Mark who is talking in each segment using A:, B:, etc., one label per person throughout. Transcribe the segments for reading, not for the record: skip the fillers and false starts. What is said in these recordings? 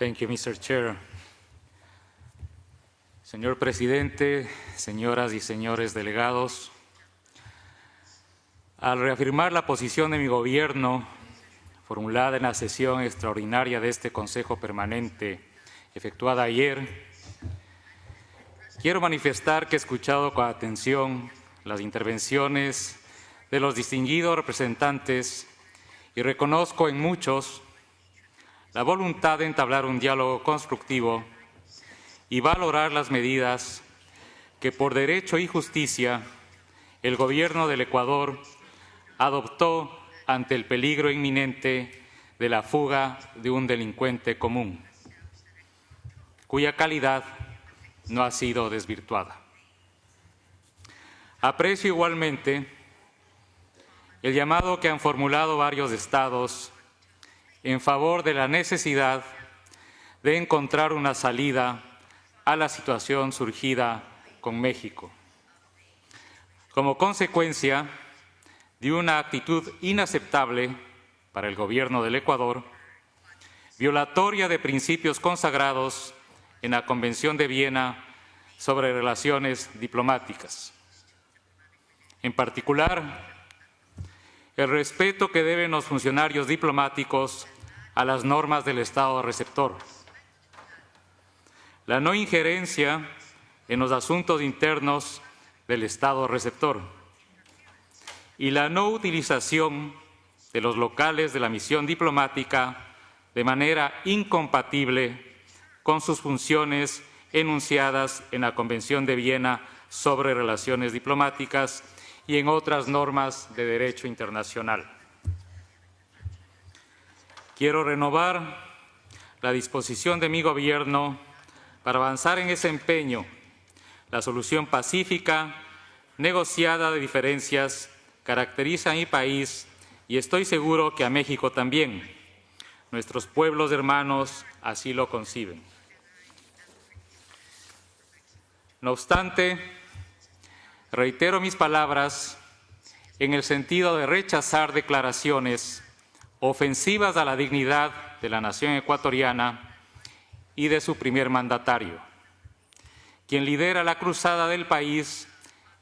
A: Thank you, Mr. Chair. Señor Presidente, señoras y señores delegados, al reafirmar la posición de mi gobierno formulada en la sesión extraordinaria de este Consejo Permanente efectuada ayer, quiero manifestar que he escuchado con atención las intervenciones de los distinguidos representantes y reconozco en muchos la voluntad de entablar un diálogo constructivo y valorar las medidas que por derecho y justicia el Gobierno del Ecuador adoptó ante el peligro inminente de la fuga de un delincuente común, cuya calidad no ha sido desvirtuada. Aprecio igualmente el llamado que han formulado varios estados en favor de la necesidad de encontrar una salida a la situación surgida con México, como consecuencia de una actitud inaceptable para el Gobierno del Ecuador, violatoria de principios consagrados en la Convención de Viena sobre Relaciones Diplomáticas. En particular, el respeto que deben los funcionarios diplomáticos a las normas del Estado receptor, la no injerencia en los asuntos internos del Estado receptor y la no utilización de los locales de la misión diplomática de manera incompatible con sus funciones enunciadas en la Convención de Viena sobre Relaciones Diplomáticas y en otras normas de derecho internacional. Quiero renovar la disposición de mi gobierno para avanzar en ese empeño, la solución pacífica, negociada de diferencias, caracteriza a mi país y estoy seguro que a México también. Nuestros pueblos hermanos así lo conciben. No obstante, reitero mis palabras en el sentido de rechazar declaraciones ofensivas a la dignidad de la nación ecuatoriana y de su primer mandatario, quien lidera la cruzada del país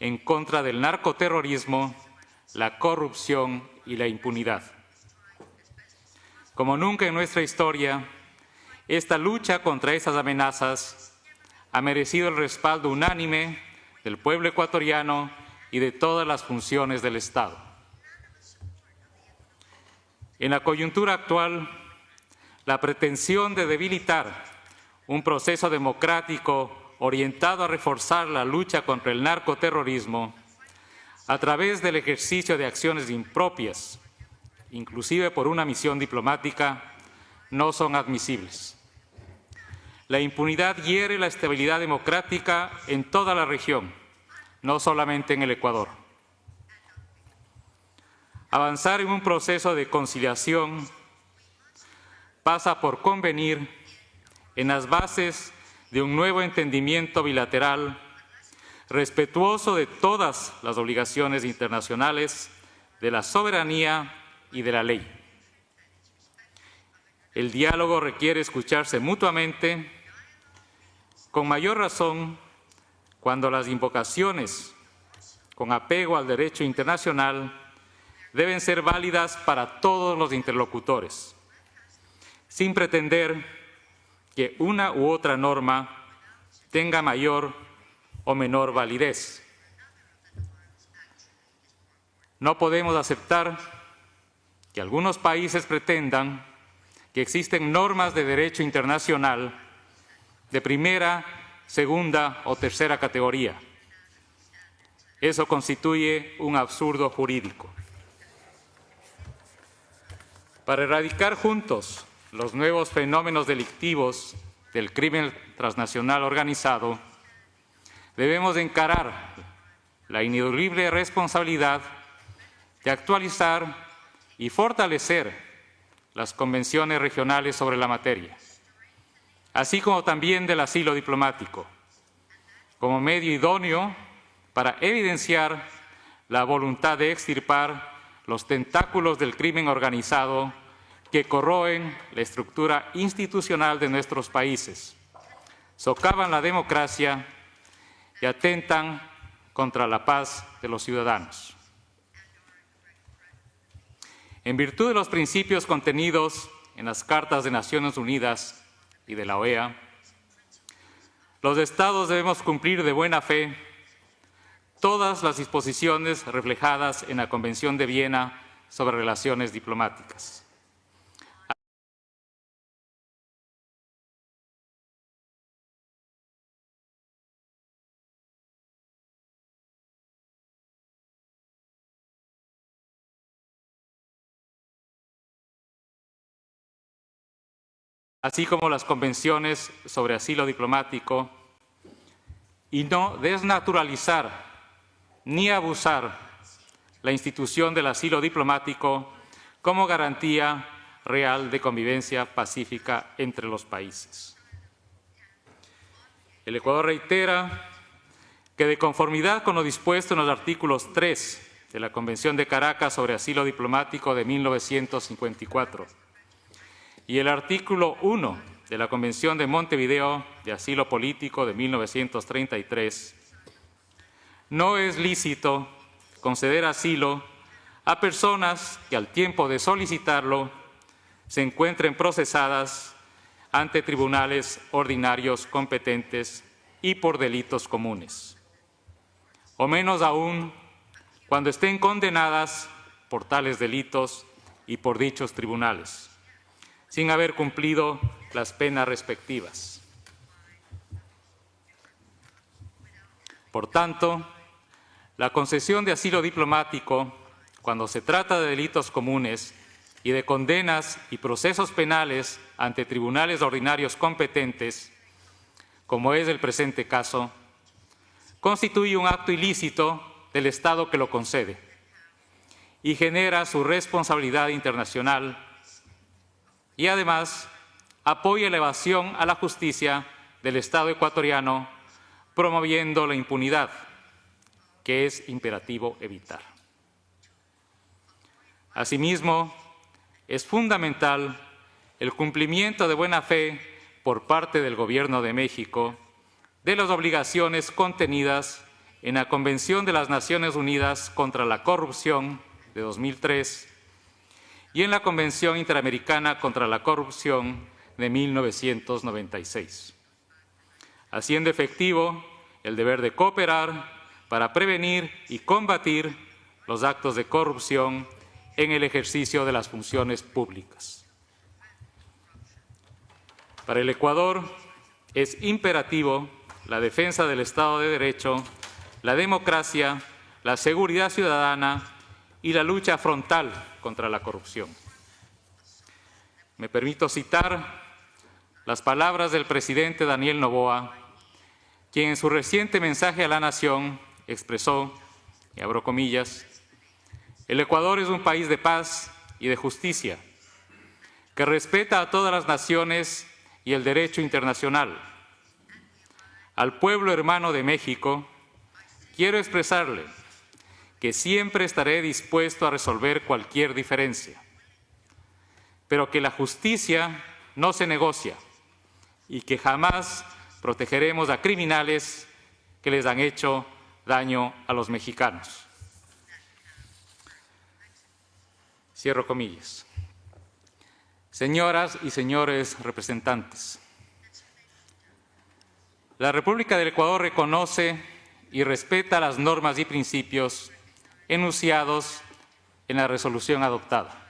A: en contra del narcoterrorismo, la corrupción y la impunidad. Como nunca en nuestra historia, esta lucha contra esas amenazas ha merecido el respaldo unánime del pueblo ecuatoriano y de todas las funciones del Estado. En la coyuntura actual, la pretensión de debilitar un proceso democrático orientado a reforzar la lucha contra el narcoterrorismo a través del ejercicio de acciones impropias, inclusive por una misión diplomática, no son admisibles. La impunidad hiere la estabilidad democrática en toda la región, no solamente en el Ecuador. Avanzar en un proceso de conciliación pasa por convenir en las bases de un nuevo entendimiento bilateral respetuoso de todas las obligaciones internacionales, de la soberanía y de la ley. El diálogo requiere escucharse mutuamente, con mayor razón cuando las invocaciones con apego al derecho internacional deben ser válidas para todos los interlocutores, sin pretender que una u otra norma tenga mayor o menor validez. No podemos aceptar que algunos países pretendan que existen normas de derecho internacional de primera, segunda o tercera categoría. Eso constituye un absurdo jurídico. Para erradicar juntos los nuevos fenómenos delictivos del crimen transnacional organizado, debemos encarar la ineludible responsabilidad de actualizar y fortalecer las convenciones regionales sobre la materia, así como también del asilo diplomático, como medio idóneo para evidenciar la voluntad de extirpar los tentáculos del crimen organizado que corroen la estructura institucional de nuestros países, socavan la democracia y atentan contra la paz de los ciudadanos. En virtud de los principios contenidos en las Cartas de Naciones Unidas y de la OEA, los Estados debemos cumplir de buena fe todas las disposiciones reflejadas en la Convención de Viena sobre Relaciones Diplomáticas. Así como las convenciones sobre asilo diplomático, y no desnaturalizar ni abusar la institución del asilo diplomático como garantía real de convivencia pacífica entre los países. El Ecuador reitera que, de conformidad con lo dispuesto en los artículos 3 de la Convención de Caracas sobre asilo diplomático de 1954 y el artículo 1 de la Convención de Montevideo de Asilo Político de 1933, no es lícito conceder asilo a personas que, al tiempo de solicitarlo, se encuentren procesadas ante tribunales ordinarios competentes y por delitos comunes, o menos aún cuando estén condenadas por tales delitos y por dichos tribunales, sin haber cumplido las penas respectivas. Por tanto, la concesión de asilo diplomático, cuando se trata de delitos comunes y de condenas y procesos penales ante tribunales ordinarios competentes, como es el presente caso, constituye un acto ilícito del Estado que lo concede y genera su responsabilidad internacional, y además apoya la evasión a la justicia del Estado ecuatoriano, promoviendo la impunidad, que es imperativo evitar. Asimismo, es fundamental el cumplimiento de buena fe por parte del Gobierno de México de las obligaciones contenidas en la Convención de las Naciones Unidas contra la Corrupción de 2003 y en la Convención Interamericana contra la Corrupción de 1996, haciendo efectivo el deber de cooperar para prevenir y combatir los actos de corrupción en el ejercicio de las funciones públicas. Para el Ecuador es imperativo la defensa del Estado de Derecho, la democracia, la seguridad ciudadana y la lucha frontal contra la corrupción. Me permito citar las palabras del presidente Daniel Noboa, quien en su reciente mensaje a la nación expresó, y abro comillas, «El Ecuador es un país de paz y de justicia, que respeta a todas las naciones y el derecho internacional. Al pueblo hermano de México, quiero expresarle que siempre estaré dispuesto a resolver cualquier diferencia, pero que la justicia no se negocia y que jamás protegeremos a criminales que les han hecho daño a los mexicanos». Cierro comillas. Señoras y señores representantes, la República del Ecuador reconoce y respeta las normas y principios enunciados en la resolución adoptada,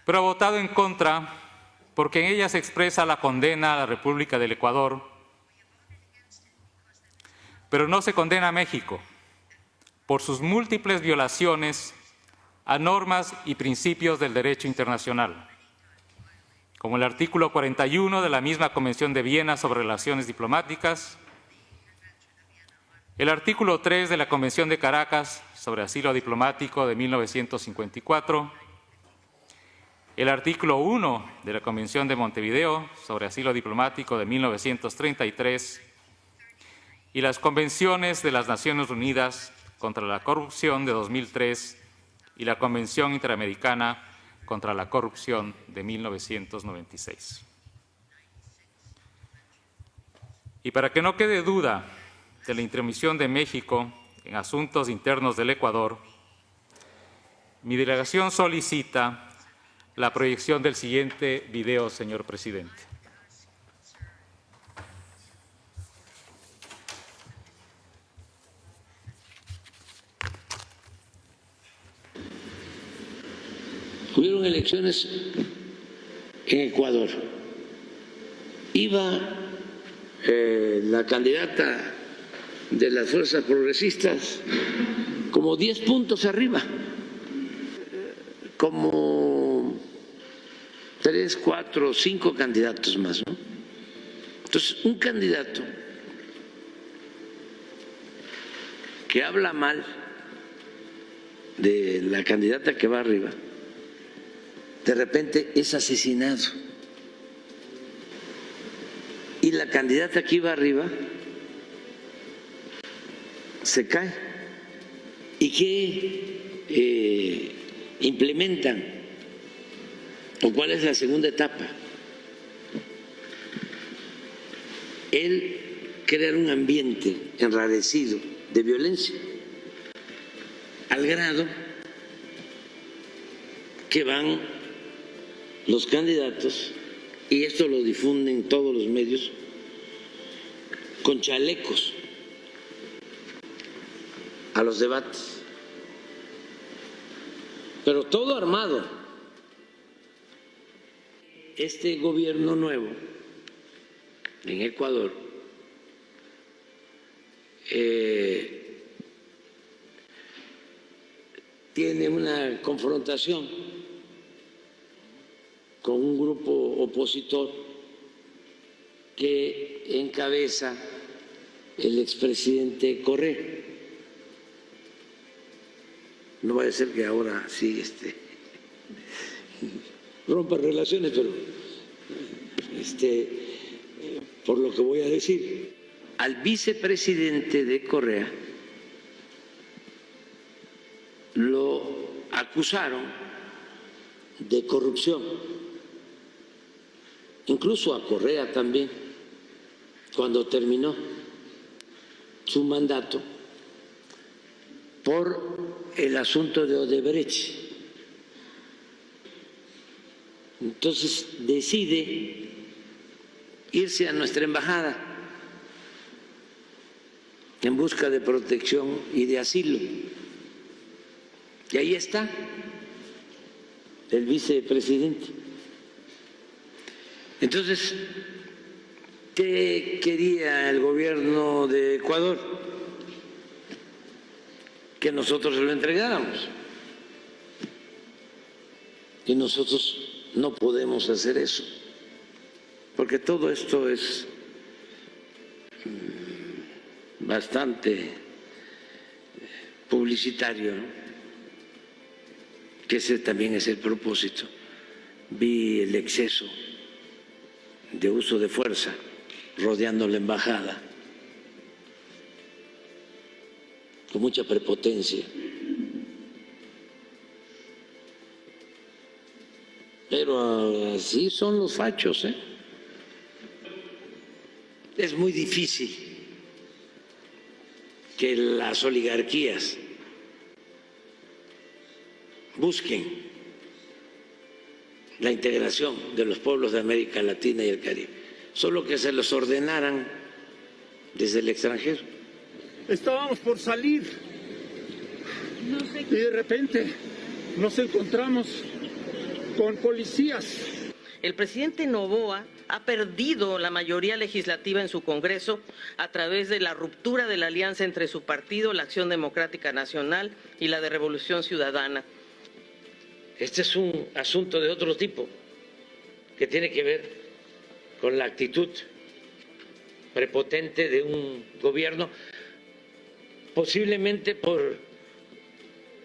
A: pero ha votado en contra porque en ella se expresa la condena a la República del Ecuador, pero no se condena a México por sus múltiples violaciones a normas y principios del derecho internacional, como el artículo 41 de la misma Convención de Viena sobre Relaciones Diplomáticas, el artículo 3 de la Convención de Caracas sobre Asilo Diplomático de 1954, el artículo 1 de la Convención de Montevideo sobre Asilo Diplomático de 1933 y las Convenciones de las Naciones Unidas contra la Corrupción de 2003 y la Convención Interamericana contra la corrupción de 1996. Y para que no quede duda de la intromisión de México en asuntos internos del Ecuador, mi delegación solicita la proyección del siguiente video, señor presidente.
B: Hubieron elecciones en Ecuador. Iba la candidata de las fuerzas progresistas como 10 puntos arriba, como 3, 4, 5 candidatos más, ¿no? Entonces, un candidato que habla mal de la candidata que va arriba, de repente es asesinado. Y la candidata que iba arriba se cae. ¿Y qué implementan? ¿O cuál es la segunda etapa? El crear un ambiente enrarecido de violencia, al grado que van los candidatos, y esto lo difunden todos los medios, con chalecos a los debates, pero todo armado. Este gobierno nuevo en Ecuador tiene una confrontación con un grupo opositor que encabeza el expresidente Correa. No vaya a ser que ahora sí rompa relaciones, pero por lo que voy a decir, al vicepresidente de Correa lo acusaron de corrupción, incluso a Correa también, cuando terminó su mandato, por el asunto de Odebrecht. Entonces decide irse a nuestra embajada en busca de protección y de asilo. Y ahí está el vicepresidente. Entonces, ¿qué quería el gobierno de Ecuador? Que nosotros se lo entregáramos. Y nosotros no podemos hacer eso, porque todo esto es bastante publicitario, ¿no? Que ese también es el propósito. Vi el exceso de uso de fuerza rodeando la embajada, con mucha prepotencia. Pero así son los fachos, ¿eh? Es muy difícil que las oligarquías busquen la integración de los pueblos de América Latina y el Caribe, solo que se los ordenaran desde el extranjero.
C: Estábamos por salir y de repente nos encontramos con policías.
D: El presidente Noboa ha perdido la mayoría legislativa en su Congreso a través de la ruptura de la alianza entre su partido, la Acción Democrática Nacional, y la de Revolución Ciudadana.
B: Este es un asunto de otro tipo, que tiene que ver con la actitud prepotente de un gobierno, posiblemente por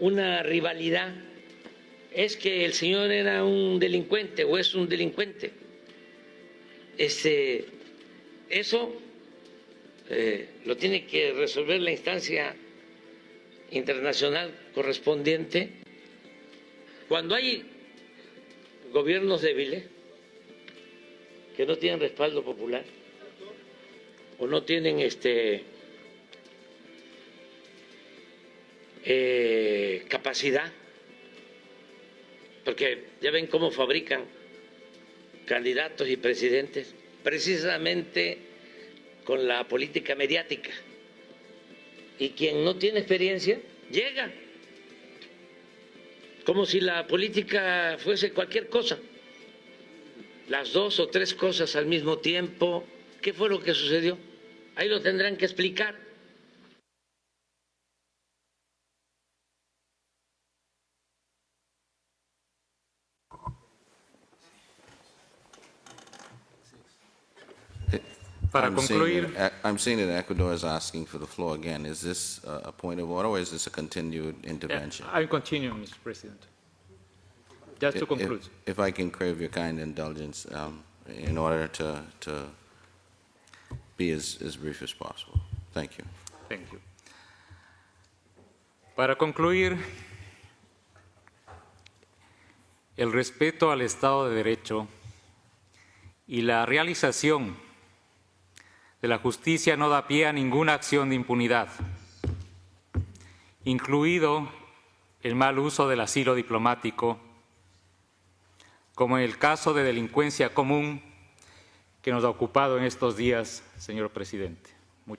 B: una rivalidad. Es que el señor era un delincuente o es un delincuente. Eso lo tiene que resolver la instancia internacional correspondiente. Cuando hay gobiernos débiles que no tienen respaldo popular o no tienen capacidad, porque ya ven cómo fabrican candidatos y presidentes, precisamente con la política mediática. Y quien no tiene experiencia, llega. Como si la política fuese cualquier cosa. Las 2 o 3 cosas al mismo tiempo. ¿Qué fue lo que sucedió? Ahí lo tendrán que explicar.
A: Para concluir,
E: I'm seeing that Ecuador is asking for the floor again. Is this a point of order or is this a continued intervention?
A: I'm continuing, Mr. President. Just to conclude.
E: If I can crave your kind indulgence in order to be as brief as possible. Thank you.
A: Thank you. Para concluir, el respeto al Estado de Derecho y la realización de la justicia no da pie a ninguna acción de impunidad, incluido el mal uso del asilo diplomático, como en el caso de delincuencia común que nos ha ocupado en estos días, señor presidente.